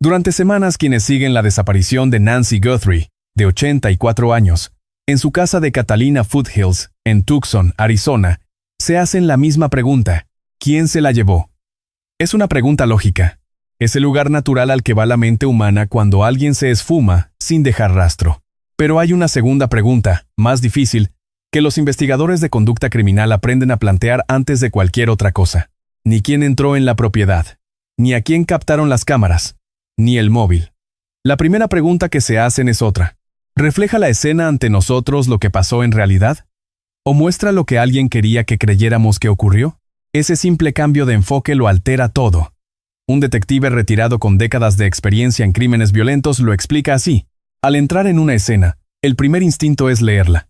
Durante semanas, quienes siguen la desaparición de Nancy Guthrie, de 84 años, en su casa de Catalina Foothills, en Tucson, Arizona, se hacen la misma pregunta: ¿quién se la llevó? Es una pregunta lógica. Es el lugar natural al que va la mente humana cuando alguien se esfuma sin dejar rastro. Pero hay una segunda pregunta, más difícil, que los investigadores de conducta criminal aprenden a plantear antes de cualquier otra cosa. Ni quién entró en la propiedad, ni a quién captaron las cámaras, ni el móvil. La primera pregunta que se hacen es otra. ¿Refleja la escena ante nosotros lo que pasó en realidad? ¿O muestra lo que alguien quería que creyéramos que ocurrió? Ese simple cambio de enfoque lo altera todo. Un detective retirado con décadas de experiencia en crímenes violentos lo explica así: al entrar en una escena, el primer instinto es leerla.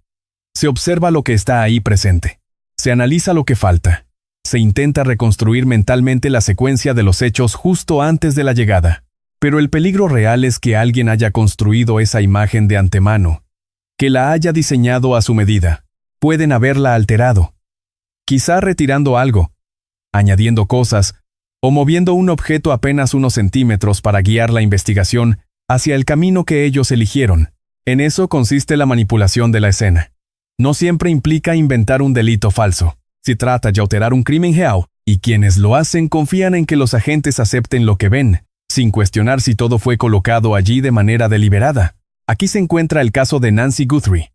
Se observa lo que está ahí presente. Se analiza lo que falta. Se intenta reconstruir mentalmente la secuencia de los hechos justo antes de la llegada. Pero el peligro real es que alguien haya construido esa imagen de antemano, que la haya diseñado a su medida. Pueden haberla alterado, quizá retirando algo, añadiendo cosas, o moviendo un objeto apenas unos centímetros para guiar la investigación hacia el camino que ellos eligieron. En eso consiste la manipulación de la escena. No siempre implica inventar un delito falso. Se trata de alterar un crimen real, y quienes lo hacen confían en que los agentes acepten lo que ven, sin cuestionar si todo fue colocado allí de manera deliberada. Aquí se encuentra el caso de Nancy Guthrie.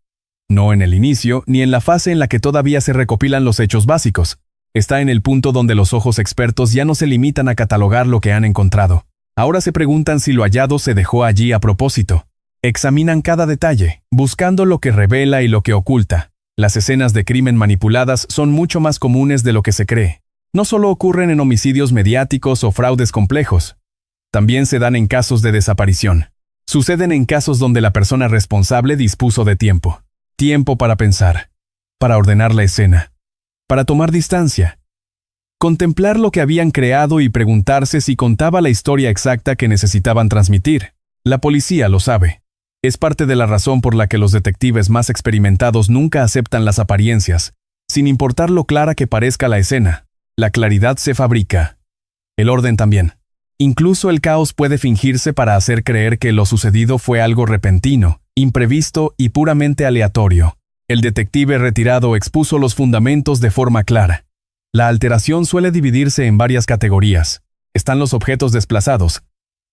No en el inicio, ni en la fase en la que todavía se recopilan los hechos básicos. Está en el punto donde los ojos expertos ya no se limitan a catalogar lo que han encontrado. Ahora se preguntan si lo hallado se dejó allí a propósito. Examinan cada detalle, buscando lo que revela y lo que oculta. Las escenas de crimen manipuladas son mucho más comunes de lo que se cree. No solo ocurren en homicidios mediáticos o fraudes complejos. También se dan en casos de desaparición. Suceden en casos donde la persona responsable dispuso de tiempo. Tiempo para pensar, para ordenar la escena, para tomar distancia, contemplar lo que habían creado y preguntarse si contaba la historia exacta que necesitaban transmitir. La policía lo sabe. Es parte de la razón por la que los detectives más experimentados nunca aceptan las apariencias, sin importar lo clara que parezca la escena. La claridad se fabrica. El orden también. Incluso el caos puede fingirse para hacer creer que lo sucedido fue algo repentino, imprevisto y puramente aleatorio. El detective retirado expuso los fundamentos de forma clara. La alteración suele dividirse en varias categorías. Están los objetos desplazados,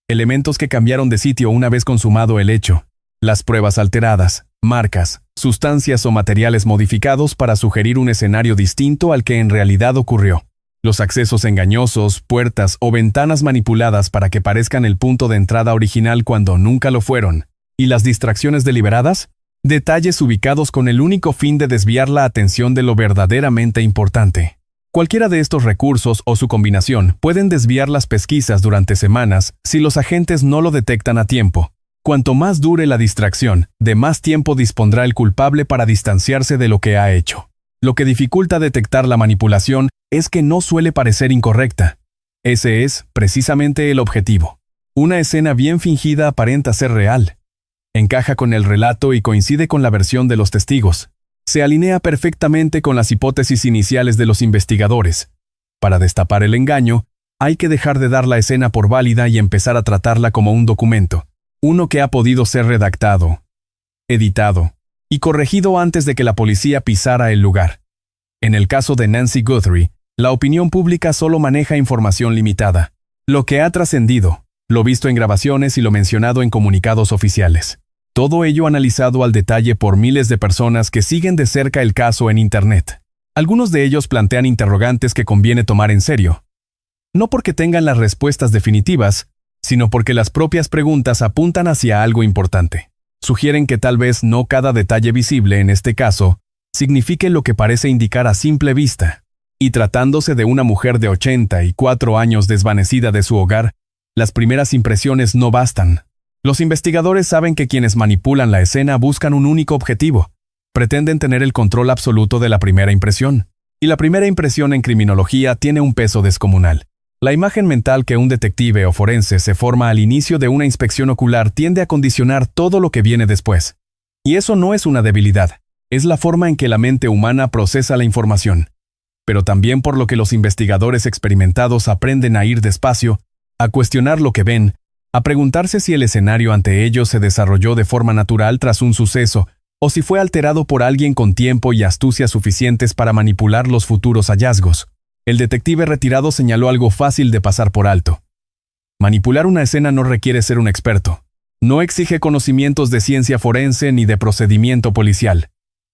elementos que cambiaron de sitio una vez consumado el hecho, las pruebas alteradas, marcas, sustancias o materiales modificados para sugerir un escenario distinto al que en realidad ocurrió. Los accesos engañosos, puertas o ventanas manipuladas para que parezcan el punto de entrada original cuando nunca lo fueron. ¿Y las distracciones deliberadas? Detalles ubicados con el único fin de desviar la atención de lo verdaderamente importante. Cualquiera de estos recursos o su combinación pueden desviar las pesquisas durante semanas si los agentes no lo detectan a tiempo. Cuanto más dure la distracción, de más tiempo dispondrá el culpable para distanciarse de lo que ha hecho. Lo que dificulta detectar la manipulación es que no suele parecer incorrecta. Ese es, precisamente, el objetivo. Una escena bien fingida aparenta ser real. Encaja con el relato y coincide con la versión de los testigos. Se alinea perfectamente con las hipótesis iniciales de los investigadores. Para destapar el engaño, hay que dejar de dar la escena por válida y empezar a tratarla como un documento. Uno que ha podido ser redactado, editado y corregido antes de que la policía pisara el lugar. En el caso de Nancy Guthrie, la opinión pública solo maneja información limitada. Lo que ha trascendido, lo visto en grabaciones y lo mencionado en comunicados oficiales. Todo ello analizado al detalle por miles de personas que siguen de cerca el caso en Internet. Algunos de ellos plantean interrogantes que conviene tomar en serio. No porque tengan las respuestas definitivas, sino porque las propias preguntas apuntan hacia algo importante. Sugieren que tal vez no cada detalle visible en este caso signifique lo que parece indicar a simple vista. Y tratándose de una mujer de 84 años desvanecida de su hogar, las primeras impresiones no bastan. Los investigadores saben que quienes manipulan la escena buscan un único objetivo. Pretenden tener el control absoluto de la primera impresión. Y la primera impresión en criminología tiene un peso descomunal. La imagen mental que un detective o forense se forma al inicio de una inspección ocular tiende a condicionar todo lo que viene después. Y eso no es una debilidad, es la forma en que la mente humana procesa la información. Pero también por lo que los investigadores experimentados aprenden a ir despacio, a cuestionar lo que ven, a preguntarse si el escenario ante ellos se desarrolló de forma natural tras un suceso o si fue alterado por alguien con tiempo y astucia suficientes para manipular los futuros hallazgos. El detective retirado señaló algo fácil de pasar por alto. Manipular una escena no requiere ser un experto. No exige conocimientos de ciencia forense ni de procedimiento policial.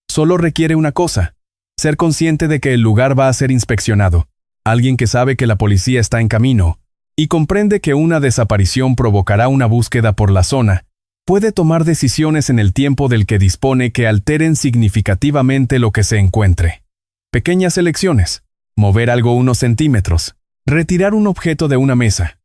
Solo requiere una cosa: ser consciente de que el lugar va a ser inspeccionado. Alguien que sabe que la policía está en camino y comprende que una desaparición provocará una búsqueda por la zona, puede tomar decisiones en el tiempo del que dispone que alteren significativamente lo que se encuentre. Pequeñas elecciones: mover algo unos centímetros, retirar un objeto de una mesa,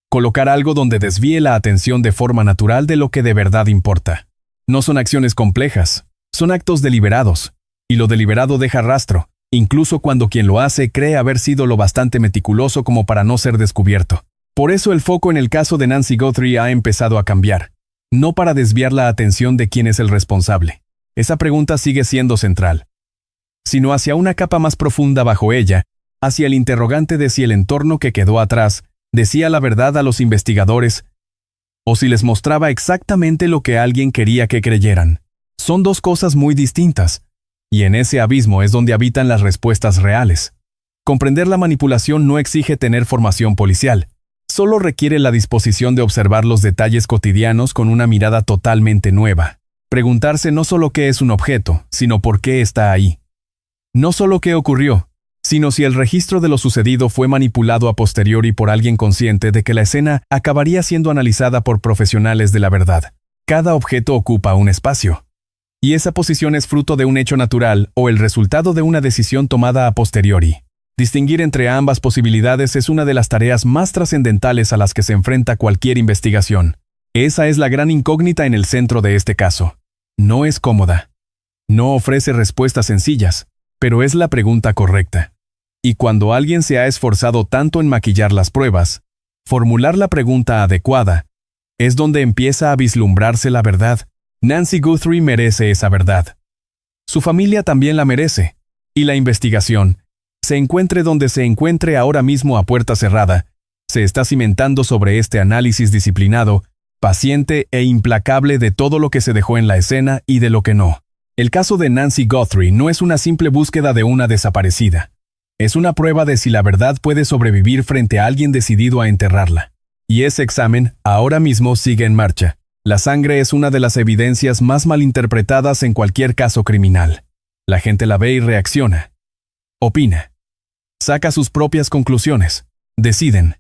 colocar algo donde desvíe la atención de forma natural de lo que de verdad importa. No son acciones complejas, son actos deliberados, y lo deliberado deja rastro, incluso cuando quien lo hace cree haber sido lo bastante meticuloso como para no ser descubierto. Por eso el foco en el caso de Nancy Guthrie ha empezado a cambiar, no para desviar la atención de quién es el responsable. Esa pregunta sigue siendo central, sino hacia una capa más profunda bajo ella, hacia el interrogante de si el entorno que quedó atrás decía la verdad a los investigadores, o si les mostraba exactamente lo que alguien quería que creyeran. Son dos cosas muy distintas, y en ese abismo es donde habitan las respuestas reales. Comprender la manipulación no exige tener formación policial, solo requiere la disposición de observar los detalles cotidianos con una mirada totalmente nueva. Preguntarse no solo qué es un objeto, sino por qué está ahí. No solo qué ocurrió, sino si el registro de lo sucedido fue manipulado a posteriori por alguien consciente de que la escena acabaría siendo analizada por profesionales de la verdad. Cada objeto ocupa un espacio, y esa posición es fruto de un hecho natural o el resultado de una decisión tomada a posteriori. Distinguir entre ambas posibilidades es una de las tareas más trascendentales a las que se enfrenta cualquier investigación. Esa es la gran incógnita en el centro de este caso. No es cómoda. No ofrece respuestas sencillas, pero es la pregunta correcta. Y cuando alguien se ha esforzado tanto en maquillar las pruebas, formular la pregunta adecuada, es donde empieza a vislumbrarse la verdad. Nancy Guthrie merece esa verdad. Su familia también la merece. Y la investigación, se encuentre donde se encuentre ahora mismo a puerta cerrada, se está cimentando sobre este análisis disciplinado, paciente e implacable de todo lo que se dejó en la escena y de lo que no. El caso de Nancy Guthrie no es una simple búsqueda de una desaparecida. Es una prueba de si la verdad puede sobrevivir frente a alguien decidido a enterrarla. Y ese examen, ahora mismo, sigue en marcha. La sangre es una de las evidencias más malinterpretadas en cualquier caso criminal. La gente la ve y reacciona. Opina. Saca sus propias conclusiones. Deciden.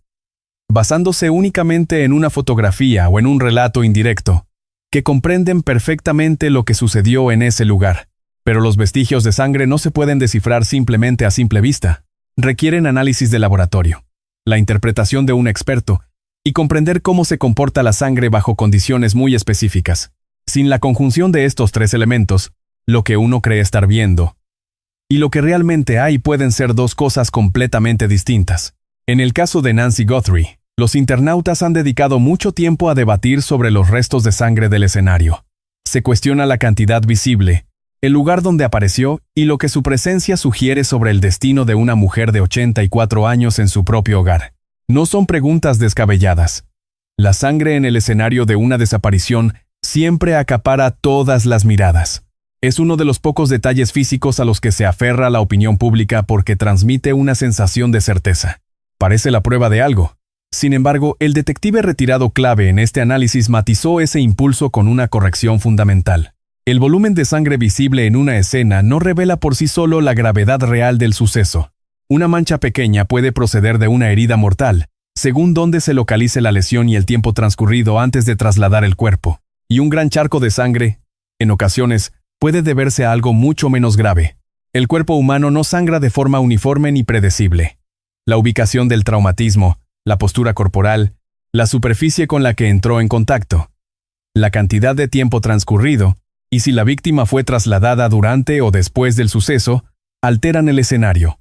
Basándose únicamente en una fotografía o en un relato indirecto, que comprenden perfectamente lo que sucedió en ese lugar. Pero los vestigios de sangre no se pueden descifrar simplemente a simple vista. Requieren análisis de laboratorio, la interpretación de un experto, y comprender cómo se comporta la sangre bajo condiciones muy específicas. Sin la conjunción de estos tres elementos, lo que uno cree estar viendo y lo que realmente hay pueden ser dos cosas completamente distintas. En el caso de Nancy Guthrie, los internautas han dedicado mucho tiempo a debatir sobre los restos de sangre del escenario. Se cuestiona la cantidad visible, el lugar donde apareció y lo que su presencia sugiere sobre el destino de una mujer de 84 años en su propio hogar. No son preguntas descabelladas. La sangre en el escenario de una desaparición siempre acapara todas las miradas. Es uno de los pocos detalles físicos a los que se aferra la opinión pública porque transmite una sensación de certeza. Parece la prueba de algo. Sin embargo, el detective retirado clave en este análisis matizó ese impulso con una corrección fundamental. El volumen de sangre visible en una escena no revela por sí solo la gravedad real del suceso. Una mancha pequeña puede proceder de una herida mortal, según dónde se localice la lesión y el tiempo transcurrido antes de trasladar el cuerpo. Y un gran charco de sangre, en ocasiones, puede deberse a algo mucho menos grave. El cuerpo humano no sangra de forma uniforme ni predecible. La ubicación del traumatismo, la postura corporal, la superficie con la que entró en contacto, la cantidad de tiempo transcurrido, y si la víctima fue trasladada durante o después del suceso, alteran el escenario.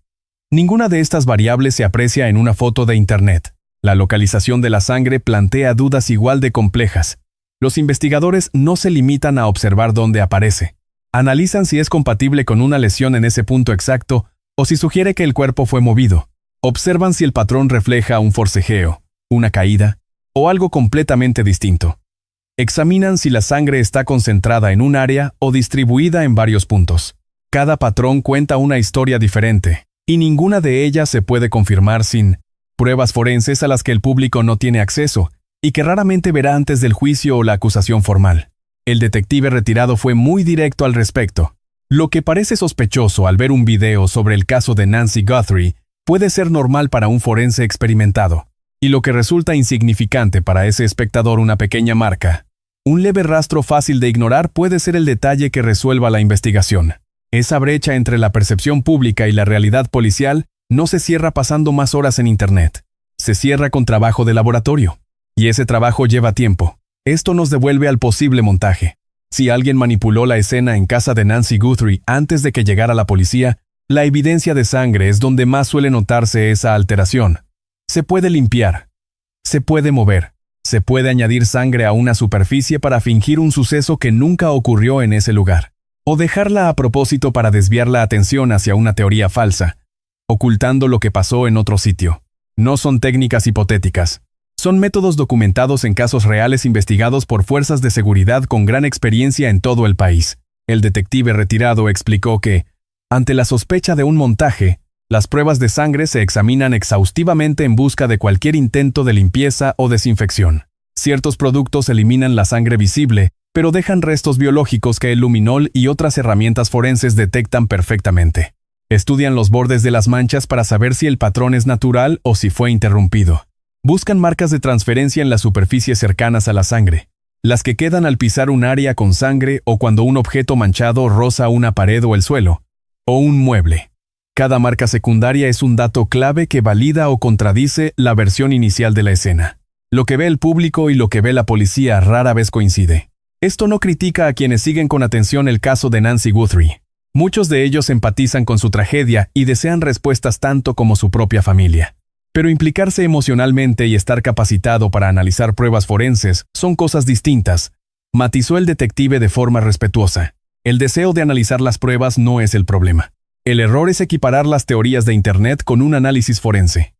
Ninguna de estas variables se aprecia en una foto de Internet. La localización de la sangre plantea dudas igual de complejas. Los investigadores no se limitan a observar dónde aparece. Analizan si es compatible con una lesión en ese punto exacto o si sugiere que el cuerpo fue movido. Observan si el patrón refleja un forcejeo, una caída o algo completamente distinto. Examinan si la sangre está concentrada en un área o distribuida en varios puntos. Cada patrón cuenta una historia diferente, y ninguna de ellas se puede confirmar sin pruebas forenses a las que el público no tiene acceso y que raramente verá antes del juicio o la acusación formal. El detective retirado fue muy directo al respecto. Lo que parece sospechoso al ver un video sobre el caso de Nancy Guthrie puede ser normal para un forense experimentado, y lo que resulta insignificante para ese espectador una pequeña marca. Un leve rastro fácil de ignorar puede ser el detalle que resuelva la investigación. Esa brecha entre la percepción pública y la realidad policial no se cierra pasando más horas en Internet. Se cierra con trabajo de laboratorio. Y ese trabajo lleva tiempo. Esto nos devuelve al posible montaje. Si alguien manipuló la escena en casa de Nancy Guthrie antes de que llegara la policía, la evidencia de sangre es donde más suele notarse esa alteración. Se puede limpiar. Se puede mover. Se puede añadir sangre a una superficie para fingir un suceso que nunca ocurrió en ese lugar. O dejarla a propósito para desviar la atención hacia una teoría falsa, ocultando lo que pasó en otro sitio. No son técnicas hipotéticas. Son métodos documentados en casos reales investigados por fuerzas de seguridad con gran experiencia en todo el país. El detective retirado explicó que, ante la sospecha de un montaje, las pruebas de sangre se examinan exhaustivamente en busca de cualquier intento de limpieza o desinfección. Ciertos productos eliminan la sangre visible, pero dejan restos biológicos que el luminol y otras herramientas forenses detectan perfectamente. Estudian los bordes de las manchas para saber si el patrón es natural o si fue interrumpido. Buscan marcas de transferencia en las superficies cercanas a la sangre, las que quedan al pisar un área con sangre o cuando un objeto manchado roza una pared o el suelo, o un mueble. Cada marca secundaria es un dato clave que valida o contradice la versión inicial de la escena. Lo que ve el público y lo que ve la policía rara vez coincide. Esto no critica a quienes siguen con atención el caso de Nancy Guthrie. Muchos de ellos empatizan con su tragedia y desean respuestas tanto como su propia familia. Pero implicarse emocionalmente y estar capacitado para analizar pruebas forenses son cosas distintas, matizó el detective de forma respetuosa. El deseo de analizar las pruebas no es el problema. El error es equiparar las teorías de Internet con un análisis forense.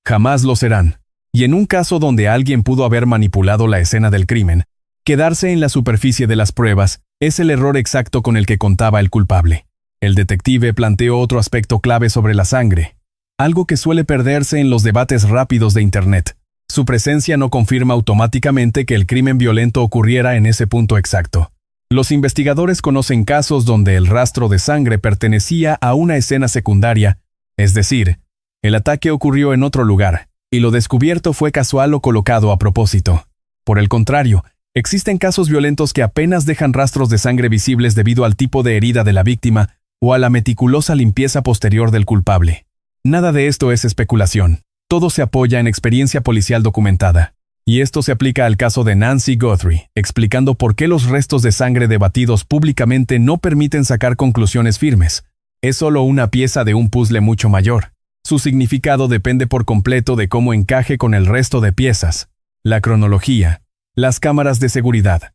Jamás lo serán. Y en un caso donde alguien pudo haber manipulado la escena del crimen, quedarse en la superficie de las pruebas es el error exacto con el que contaba el culpable. El detective planteó otro aspecto clave sobre la sangre, algo que suele perderse en los debates rápidos de Internet. Su presencia no confirma automáticamente que el crimen violento ocurriera en ese punto exacto. Los investigadores conocen casos donde el rastro de sangre pertenecía a una escena secundaria, es decir, el ataque ocurrió en otro lugar, y lo descubierto fue casual o colocado a propósito. Por el contrario, existen casos violentos que apenas dejan rastros de sangre visibles debido al tipo de herida de la víctima o a la meticulosa limpieza posterior del culpable. Nada de esto es especulación. Todo se apoya en experiencia policial documentada. Y esto se aplica al caso de Nancy Guthrie, explicando por qué los restos de sangre debatidos públicamente no permiten sacar conclusiones firmes. Es solo una pieza de un puzzle mucho mayor. Su significado depende por completo de cómo encaje con el resto de piezas. La cronología, las cámaras de seguridad,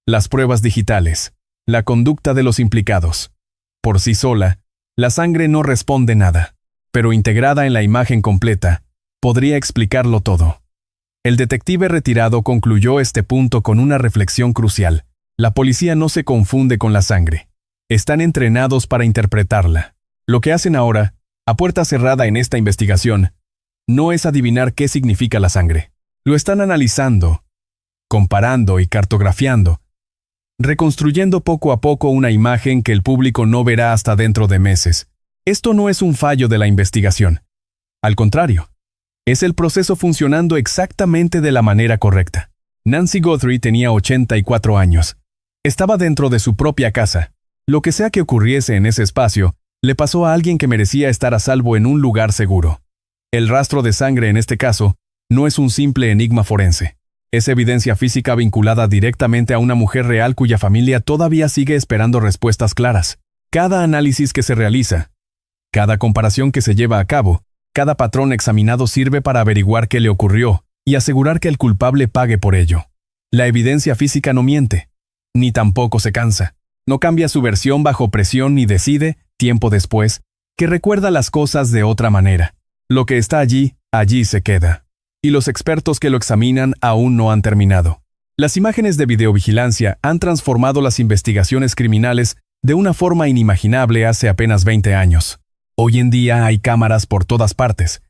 las pruebas digitales, la conducta de los implicados. Por sí sola, la sangre no responde nada, pero integrada en la imagen completa, podría explicarlo todo. El detective retirado concluyó este punto con una reflexión crucial. La policía no se confunde con la sangre. Están entrenados para interpretarla. Lo que hacen ahora, a puerta cerrada en esta investigación, no es adivinar qué significa la sangre. Lo están analizando, comparando y cartografiando, reconstruyendo poco a poco una imagen que el público no verá hasta dentro de meses. Esto no es un fallo de la investigación. Al contrario, es el proceso funcionando exactamente de la manera correcta. Nancy Guthrie tenía 84 años. Estaba dentro de su propia casa. Lo que sea que ocurriese en ese espacio, le pasó a alguien que merecía estar a salvo en un lugar seguro. El rastro de sangre en este caso no es un simple enigma forense. Es evidencia física vinculada directamente a una mujer real cuya familia todavía sigue esperando respuestas claras. Cada análisis que se realiza, cada comparación que se lleva a cabo, cada patrón examinado sirve para averiguar qué le ocurrió y asegurar que el culpable pague por ello. La evidencia física no miente, ni tampoco se cansa. No cambia su versión bajo presión ni decide, tiempo después, que recuerda las cosas de otra manera. Lo que está allí, allí se queda. y los expertos que lo examinan aún no han terminado. Las imágenes de videovigilancia han transformado las investigaciones criminales de una forma inimaginable hace apenas 20 años. Hoy en día hay cámaras por todas partes.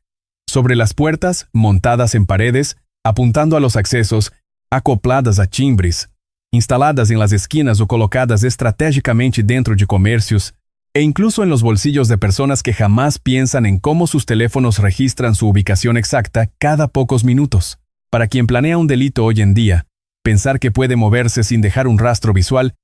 Sobre las puertas, montadas en paredes, apuntando a los accesos, acopladas a timbres, instaladas en las esquinas o colocadas estratégicamente dentro de comercios, e incluso en los bolsillos de personas que jamás piensan en cómo sus teléfonos registran su ubicación exacta cada pocos minutos. Para quien planea un delito hoy en día, pensar que puede moverse sin dejar un rastro visual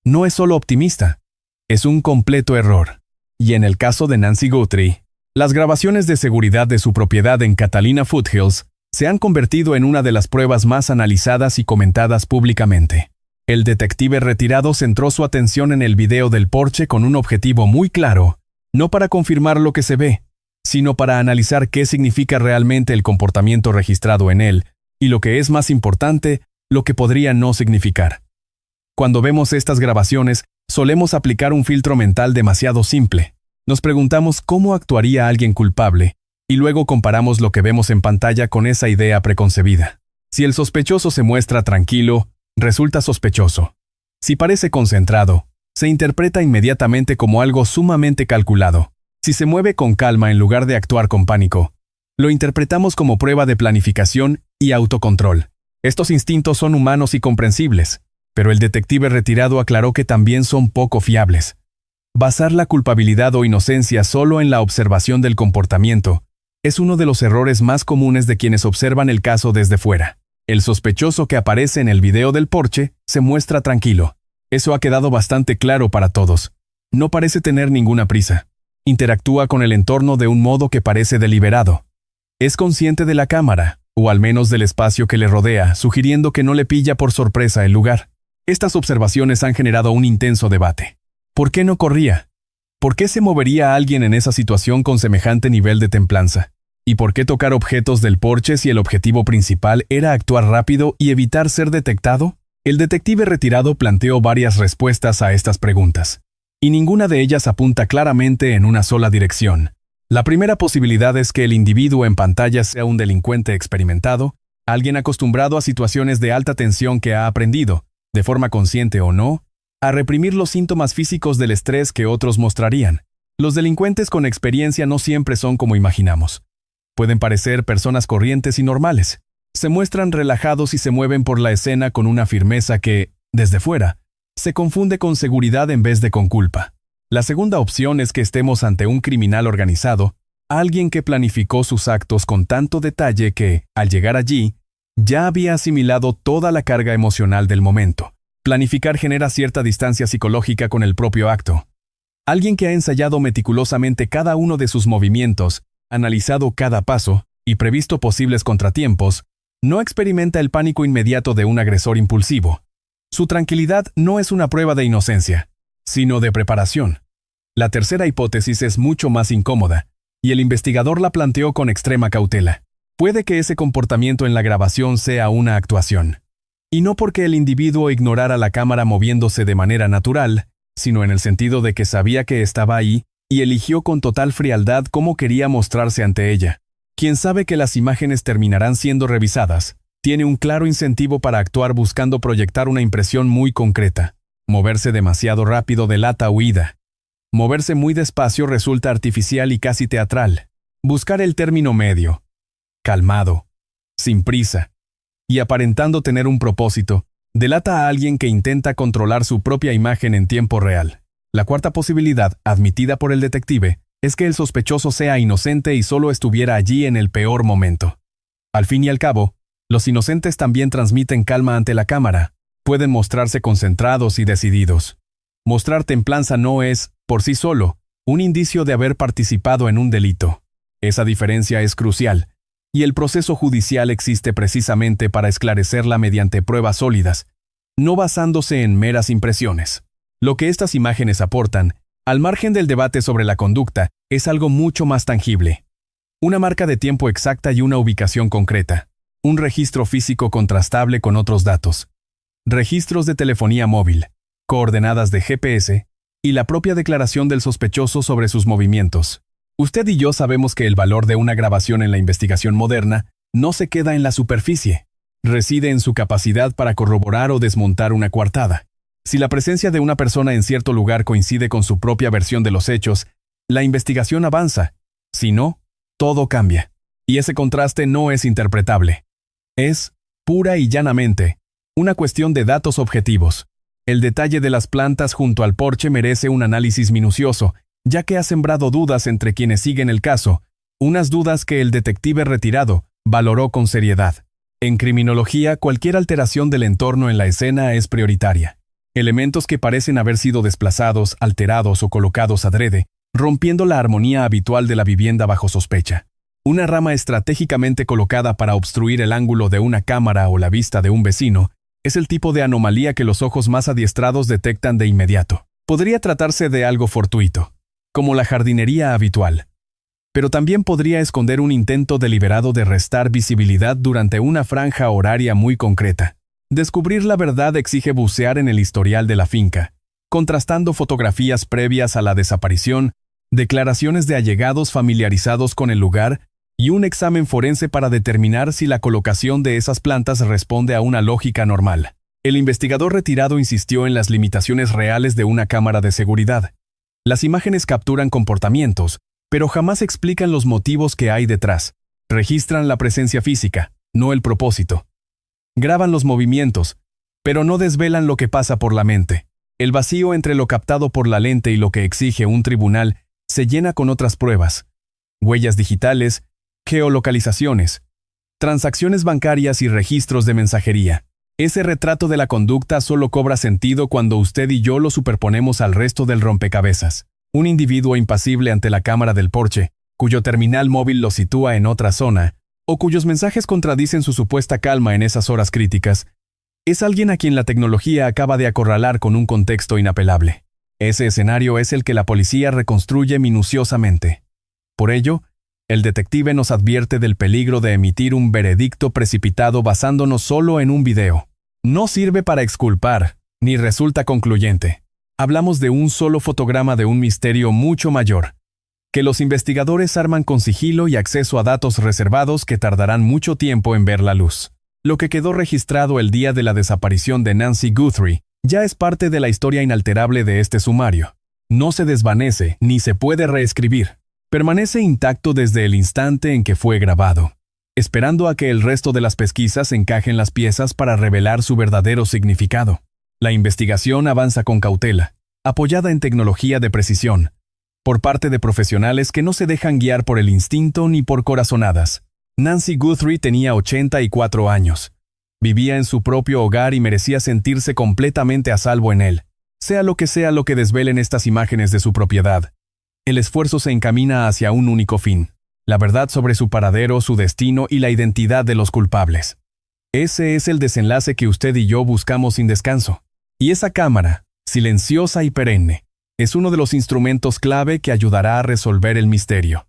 no es solo optimista, es un completo error. Y en el caso de Nancy Guthrie, las grabaciones de seguridad de su propiedad en Catalina Foothills se han convertido en una de las pruebas más analizadas y comentadas públicamente. El detective retirado centró su atención en el video del porche con un objetivo muy claro, no para confirmar lo que se ve, sino para analizar qué significa realmente el comportamiento registrado en él, y lo que es más importante, lo que podría no significar. Cuando vemos estas grabaciones, solemos aplicar un filtro mental demasiado simple. Nos preguntamos cómo actuaría alguien culpable, y luego comparamos lo que vemos en pantalla con esa idea preconcebida. Si el sospechoso se muestra tranquilo, resulta sospechoso. Si parece concentrado, se interpreta inmediatamente como algo sumamente calculado. Si se mueve con calma en lugar de actuar con pánico, lo interpretamos como prueba de planificación y autocontrol. Estos instintos son humanos y comprensibles, pero el detective retirado aclaró que también son poco fiables. Basar la culpabilidad o inocencia solo en la observación del comportamiento es uno de los errores más comunes de quienes observan el caso desde fuera. El sospechoso que aparece en el video del porche se muestra tranquilo. Eso ha quedado bastante claro para todos. No parece tener ninguna prisa. Interactúa con el entorno de un modo que parece deliberado. Es consciente de la cámara, o al menos del espacio que le rodea, sugiriendo que no le pilla por sorpresa el lugar. Estas observaciones han generado un intenso debate. ¿Por qué no corría? ¿Por qué se movería alguien en esa situación con semejante nivel de templanza? ¿Y por qué tocar objetos del porche si el objetivo principal era actuar rápido y evitar ser detectado? El detective retirado planteó varias respuestas a estas preguntas, y ninguna de ellas apunta claramente en una sola dirección. La primera posibilidad es que el individuo en pantalla sea un delincuente experimentado, alguien acostumbrado a situaciones de alta tensión que ha aprendido, de forma consciente o no, a reprimir los síntomas físicos del estrés que otros mostrarían. Los delincuentes con experiencia no siempre son como imaginamos. Pueden parecer personas corrientes y normales. Se muestran relajados y se mueven por la escena con una firmeza que, desde fuera, se confunde con seguridad en vez de con culpa. La segunda opción es que estemos ante un criminal organizado, alguien que planificó sus actos con tanto detalle que, al llegar allí, ya había asimilado toda la carga emocional del momento. Planificar genera cierta distancia psicológica con el propio acto. Alguien que ha ensayado meticulosamente cada uno de sus movimientos, analizado cada paso y previsto posibles contratiempos, no experimenta el pánico inmediato de un agresor impulsivo. Su tranquilidad no es una prueba de inocencia, sino de preparación. La tercera hipótesis es mucho más incómoda, y el investigador la planteó con extrema cautela. Puede que ese comportamiento en la grabación sea una actuación. Y no porque el individuo ignorara la cámara moviéndose de manera natural, sino en el sentido de que sabía que estaba ahí y eligió con total frialdad cómo quería mostrarse ante ella. Quien sabe que las imágenes terminarán siendo revisadas, tiene un claro incentivo para actuar buscando proyectar una impresión muy concreta. Moverse demasiado rápido delata huida. Moverse muy despacio resulta artificial y casi teatral. Buscar el término medio, calmado, sin prisa, y aparentando tener un propósito, delata a alguien que intenta controlar su propia imagen en tiempo real. La cuarta posibilidad, admitida por el detective, es que el sospechoso sea inocente y solo estuviera allí en el peor momento. Al fin y al cabo, los inocentes también transmiten calma ante la cámara, pueden mostrarse concentrados y decididos. Mostrar templanza no es, por sí solo, un indicio de haber participado en un delito. Esa diferencia es crucial, y el proceso judicial existe precisamente para esclarecerla mediante pruebas sólidas, no basándose en meras impresiones. Lo que estas imágenes aportan, al margen del debate sobre la conducta, es algo mucho más tangible. Una marca de tiempo exacta y una ubicación concreta. Un registro físico contrastable con otros datos. Registros de telefonía móvil, coordenadas de GPS, y la propia declaración del sospechoso sobre sus movimientos. Usted y yo sabemos que el valor de una grabación en la investigación moderna no se queda en la superficie. Reside en su capacidad para corroborar o desmontar una coartada. Si la presencia de una persona en cierto lugar coincide con su propia versión de los hechos, la investigación avanza. Si no, todo cambia. Y ese contraste no es interpretable. Es, pura y llanamente, una cuestión de datos objetivos. El detalle de las plantas junto al porche merece un análisis minucioso, ya que ha sembrado dudas entre quienes siguen el caso, unas dudas que el detective retirado valoró con seriedad. En criminología, cualquier alteración del entorno en la escena es prioritaria. Elementos que parecen haber sido desplazados, alterados o colocados adrede, rompiendo la armonía habitual de la vivienda bajo sospecha. Una rama estratégicamente colocada para obstruir el ángulo de una cámara o la vista de un vecino es el tipo de anomalía que los ojos más adiestrados detectan de inmediato. Podría tratarse de algo fortuito, como la jardinería habitual. Pero también podría esconder un intento deliberado de restar visibilidad durante una franja horaria muy concreta. Descubrir la verdad exige bucear en el historial de la finca, contrastando fotografías previas a la desaparición, declaraciones de allegados familiarizados con el lugar y un examen forense para determinar si la colocación de esas plantas responde a una lógica normal. El investigador retirado insistió en las limitaciones reales de una cámara de seguridad. Las imágenes capturan comportamientos, pero jamás explican los motivos que hay detrás. Registran la presencia física, no el propósito. Graban los movimientos, pero no desvelan lo que pasa por la mente. El vacío entre lo captado por la lente y lo que exige un tribunal se llena con otras pruebas. Huellas digitales, geolocalizaciones, transacciones bancarias y registros de mensajería. Ese retrato de la conducta solo cobra sentido cuando usted y yo lo superponemos al resto del rompecabezas. Un individuo impasible ante la cámara del porche, cuyo terminal móvil lo sitúa en otra zona, o cuyos mensajes contradicen su supuesta calma en esas horas críticas, es alguien a quien la tecnología acaba de acorralar con un contexto inapelable. Ese escenario es el que la policía reconstruye minuciosamente. Por ello, el detective nos advierte del peligro de emitir un veredicto precipitado basándonos solo en un video. No sirve para exculpar, ni resulta concluyente. Hablamos de un solo fotograma de un misterio mucho mayor, que los investigadores arman con sigilo y acceso a datos reservados que tardarán mucho tiempo en ver la luz. Lo que quedó registrado el día de la desaparición de Nancy Guthrie ya es parte de la historia inalterable de este sumario. No se desvanece ni se puede reescribir. Permanece intacto desde el instante en que fue grabado, esperando a que el resto de las pesquisas encajen las piezas para revelar su verdadero significado. La investigación avanza con cautela, apoyada en tecnología de precisión, por parte de profesionales que no se dejan guiar por el instinto ni por corazonadas. Nancy Guthrie tenía 84 años. Vivía en su propio hogar y merecía sentirse completamente a salvo en él, sea lo que desvelen estas imágenes de su propiedad. El esfuerzo se encamina hacia un único fin: la verdad sobre su paradero, su destino y la identidad de los culpables. Ese es el desenlace que usted y yo buscamos sin descanso. Y esa cámara, silenciosa y perenne, es uno de los instrumentos clave que ayudará a resolver el misterio.